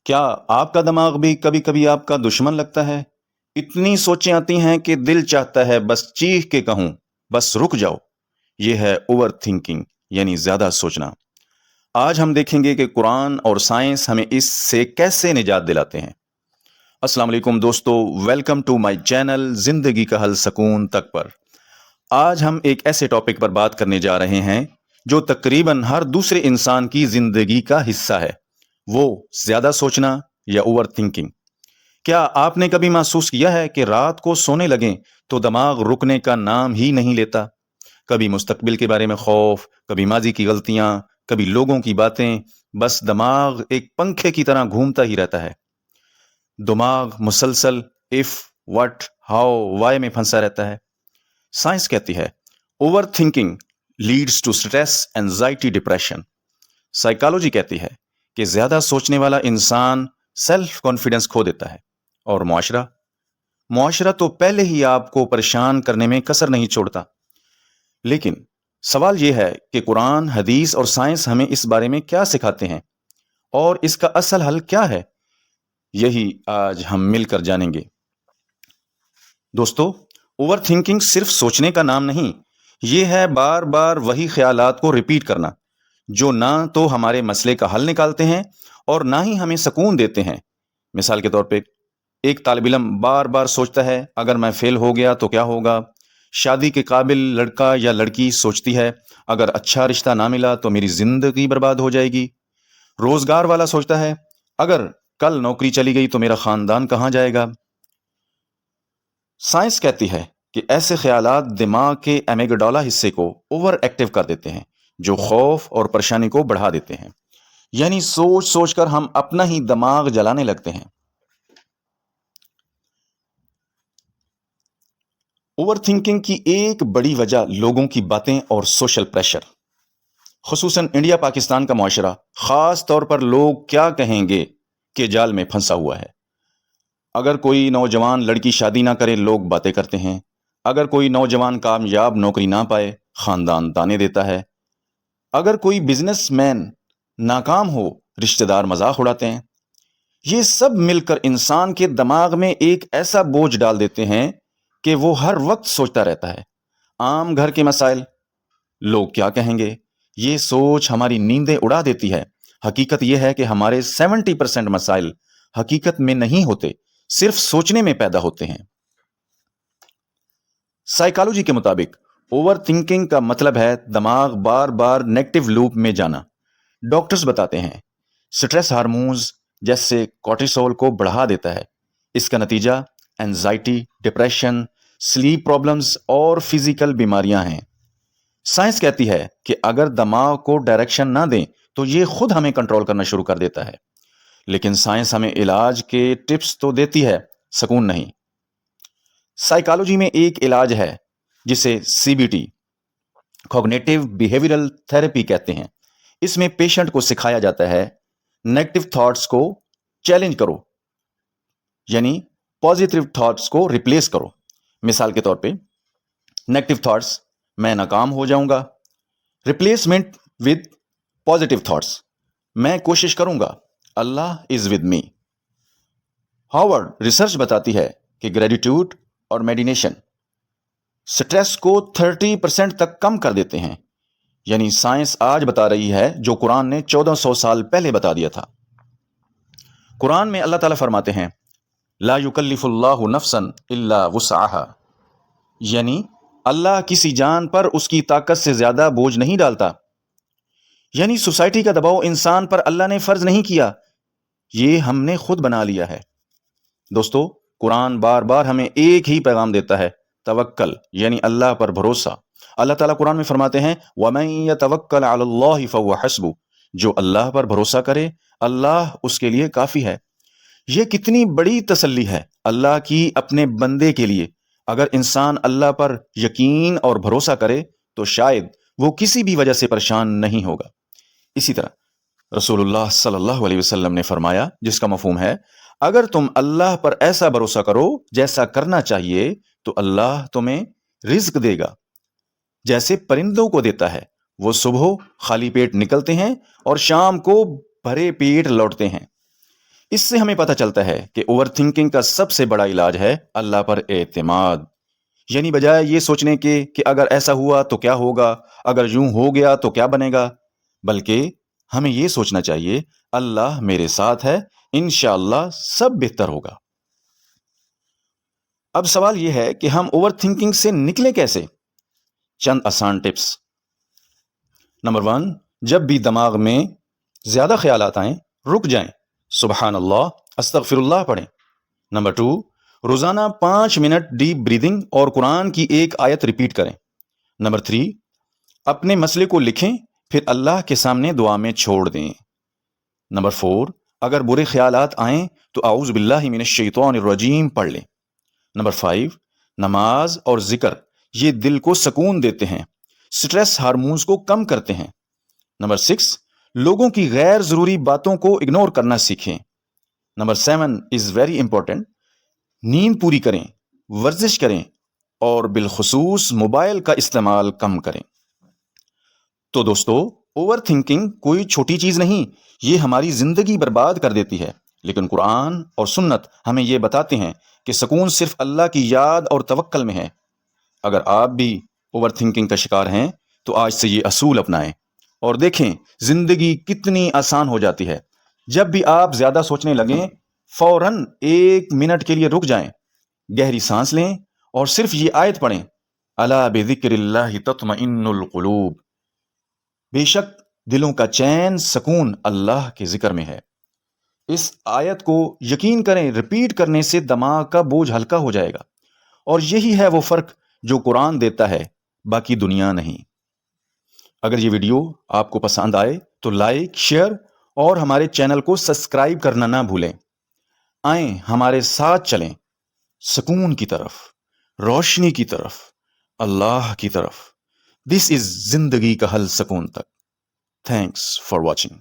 کیا آپ کا دماغ بھی کبھی کبھی آپ کا دشمن لگتا ہے؟ اتنی سوچیں آتی ہیں کہ دل چاہتا ہے بس چیخ کے کہوں، بس رک جاؤ۔ یہ ہے اوور تھنکنگ، یعنی زیادہ سوچنا۔ آج ہم دیکھیں گے کہ قرآن اور سائنس ہمیں اس سے کیسے نجات دلاتے ہیں۔ السلام علیکم دوستو، ویلکم ٹو مائی چینل زندگی کا حل سکون تک پر۔ آج ہم ایک ایسے ٹاپک پر بات کرنے جا رہے ہیں جو تقریباً ہر دوسرے انسان کی زندگی کا حصہ ہے، وہ زیادہ سوچنا یا اوور تھنکنگ۔ کیا آپ نے کبھی محسوس کیا ہے کہ رات کو سونے لگیں تو دماغ رکنے کا نام ہی نہیں لیتا؟ کبھی مستقبل کے بارے میں خوف، کبھی ماضی کی غلطیاں، کبھی لوگوں کی باتیں، بس دماغ ایک پنکھے کی طرح گھومتا ہی رہتا ہے۔ دماغ مسلسل اف، وٹ، ہاؤ، وائی میں پھنسا رہتا ہے۔ سائنس کہتی ہے over thinking leads to stress, anxiety, depression. Psychology کہتی ہے کہ زیادہ سوچنے والا انسان سیلف کانفیڈنس کھو دیتا ہے۔ اور معاشرہ تو پہلے ہی آپ کو پریشان کرنے میں کسر نہیں چھوڑتا۔ لیکن سوال یہ ہے کہ قرآن، حدیث اور سائنس ہمیں اس بارے میں کیا سکھاتے ہیں، اور اس کا اصل حل کیا ہے؟ یہی آج ہم مل کر جانیں گے۔ دوستو، اوور تھنکنگ صرف سوچنے کا نام نہیں، یہ ہے بار بار وہی خیالات کو ریپیٹ کرنا جو نہ تو ہمارے مسئلے کا حل نکالتے ہیں اور نہ ہی ہمیں سکون دیتے ہیں۔ مثال کے طور پہ ایک طالب علم بار بار سوچتا ہے اگر میں فیل ہو گیا تو کیا ہوگا۔ شادی کے قابل لڑکا یا لڑکی سوچتی ہے اگر اچھا رشتہ نہ ملا تو میری زندگی برباد ہو جائے گی۔ روزگار والا سوچتا ہے اگر کل نوکری چلی گئی تو میرا خاندان کہاں جائے گا۔ سائنس کہتی ہے کہ ایسے خیالات دماغ کے امیگڈالا حصے کو اوور ایکٹیو کر دیتے ہیں، جو خوف اور پریشانی کو بڑھا دیتے ہیں۔ یعنی سوچ سوچ کر ہم اپنا ہی دماغ جلانے لگتے ہیں۔ اوور تھنکنگ کی ایک بڑی وجہ لوگوں کی باتیں اور سوشل پریشر، خصوصاً انڈیا پاکستان کا معاشرہ، خاص طور پر لوگ کیا کہیں گے کے جال میں پھنسا ہوا ہے۔ اگر کوئی نوجوان لڑکی شادی نہ کرے، لوگ باتیں کرتے ہیں۔ اگر کوئی نوجوان کامیاب نوکری نہ پائے، خاندان تانے دیتا ہے۔ اگر کوئی بزنس مین ناکام ہو، رشتہ دار مذاق اڑاتے ہیں۔ یہ سب مل کر انسان کے دماغ میں ایک ایسا بوجھ ڈال دیتے ہیں کہ وہ ہر وقت سوچتا رہتا ہے۔ عام گھر کے مسائل، لوگ کیا کہیں گے، یہ سوچ ہماری نیندیں اڑا دیتی ہے۔ حقیقت یہ ہے کہ ہمارے 70% مسائل حقیقت میں نہیں ہوتے، صرف سوچنے میں پیدا ہوتے ہیں۔ سائیکالوجی کے مطابق اوور تھنکنگ کا مطلب ہے دماغ بار بار نیگیٹو لوپ میں جانا۔ ڈاکٹرز بتاتے ہیں سٹریس ہارمونز جیسے کورٹیسول کو بڑھا دیتا ہے۔ اس کا نتیجہ اینزائٹی، ڈپریشن، سلیپ پرابلمز اور فزیکل بیماریاں ہیں۔ سائنس کہتی ہے کہ اگر دماغ کو ڈائریکشن نہ دیں تو یہ خود ہمیں کنٹرول کرنا شروع کر دیتا ہے۔ لیکن سائنس ہمیں علاج کے ٹپس تو دیتی ہے، سکون نہیں۔ سائیکالوجی میں ایک علاج ہے جسے CBT، کوگنیٹو بیہیویئرل تھراپی کہتے ہیں۔ اس میں پیشنٹ کو سکھایا جاتا ہے نیگیٹو تھاٹس کو چیلنج کرو، یعنی پازیٹیو تھاٹس کو ریپلیس کرو۔ مثال کے طور پہ نیگیٹو تھاٹس، میں ناکام ہو جاؤں گا، ریپلیسمنٹ ود پازیٹیو تھاٹس، میں کوشش کروں گا، اللہ is with me. Harvard research بتاتی ہے کہ گریٹیٹیوڈ اور میڈیٹیشن سٹریس کو 30% تک کم کر دیتے ہیں۔ یعنی سائنس آج بتا رہی ہے جو قرآن نے 1400 سال پہلے بتا دیا تھا۔ قرآن میں اللہ تعالیٰ فرماتے ہیں لا یکلف اللہ نفسا الا وسعها، یعنی اللہ کسی جان پر اس کی طاقت سے زیادہ بوجھ نہیں ڈالتا۔ یعنی سوسائٹی کا دباؤ انسان پر اللہ نے فرض نہیں کیا، یہ ہم نے خود بنا لیا ہے۔ دوستو، قرآن بار بار ہمیں ایک ہی پیغام دیتا ہے، توکل، یعنی اللہ پر بھروسہ۔ اللہ تعالیٰ قرآن میں فرماتے ہیں وَمَن يَتَوَكَّلْ عَلَى اللَّهِ فَهُوَ حَسْبُهُ، جو اللہ پر بھروسہ کرے اللہ اس کے لیے کافی ہے۔ یہ کتنی بڑی تسلی ہے اللہ کی اپنے بندے کے لیے۔ اگر انسان اللہ پر یقین اور بھروسہ کرے تو شاید وہ کسی بھی وجہ سے پریشان نہیں ہوگا۔ اسی طرح رسول اللہ صلی اللہ علیہ وسلم نے فرمایا، جس کا مفہوم ہے اگر تم اللہ پر ایسا بھروسہ کرو جیسا کرنا چاہیے تو اللہ تمہیں رزق دے گا جیسے پرندوں کو دیتا ہے۔ وہ صبح خالی پیٹ نکلتے ہیں اور شام کو بھرے پیٹ لوٹتے ہیں۔ اس سے ہمیں پتہ چلتا ہے کہ اوور تھنکنگ کا سب سے بڑا علاج ہے اللہ پر اعتماد، یعنی بجائے یہ سوچنے کے کہ اگر ایسا ہوا تو کیا ہوگا، اگر یوں ہو گیا تو کیا بنے گا، بلکہ ہمیں یہ سوچنا چاہیے اللہ میرے ساتھ ہے، انشاءاللہ سب بہتر ہوگا۔ اب سوال یہ ہے کہ ہم اوور تھنکنگ سے نکلیں کیسے؟ چند آسان ٹپس۔ نمبر 1، جب بھی دماغ میں زیادہ خیالات آئیں رک جائیں، سبحان اللہ، استغفر اللہ پڑھیں۔ نمبر 2، روزانہ 5 منٹ ڈیپ بریدنگ اور قرآن کی ایک آیت ریپیٹ کریں۔ نمبر 3، اپنے مسئلے کو لکھیں پھر اللہ کے سامنے دعا میں چھوڑ دیں۔ نمبر 4، اگر برے خیالات آئیں تو اعوذ باللہ من الشیطان الرجیم پڑھ لیں۔ نمبر 5، نماز اور ذکر یہ دل کو سکون دیتے ہیں، سٹریس ہارمونز کو کم کرتے ہیں۔ نمبر 6، لوگوں کی غیر ضروری باتوں کو اگنور کرنا سیکھیں۔ نمبر 7 از ویری امپورٹنٹ، نیند پوری کریں، ورزش کریں اور بالخصوص موبائل کا استعمال کم کریں۔ تو دوستو، اوور تھنکنگ کوئی چھوٹی چیز نہیں، یہ ہماری زندگی برباد کر دیتی ہے، لیکن قرآن اور سنت ہمیں یہ بتاتے ہیں کہ سکون صرف اللہ کی یاد اور توکل میں ہے۔ اگر آپ بھی اوور تھنکنگ کا شکار ہیں تو آج سے یہ اصول اپنائیں اور دیکھیں زندگی کتنی آسان ہو جاتی ہے۔ جب بھی آپ زیادہ سوچنے لگیں فوراً 1 منٹ کے لیے رک جائیں، گہری سانس لیں اور صرف یہ آیت پڑھیں، الا بذکر اللہ تطمئن القلوب، بے شک دلوں کا چین سکون اللہ کے ذکر میں ہے۔ اس آیت کو یقین کریں ریپیٹ کرنے سے دماغ کا بوجھ ہلکا ہو جائے گا، اور یہی ہے وہ فرق جو قرآن دیتا ہے، باقی دنیا نہیں۔ اگر یہ ویڈیو آپ کو پسند آئے تو لائک، شیئر اور ہمارے چینل کو سبسکرائب کرنا نہ بھولیں۔ آئیں ہمارے ساتھ چلیں سکون کی طرف، روشنی کی طرف، اللہ کی طرف۔ دس از زندگی کا حل سکون تک۔ Thanks for watching.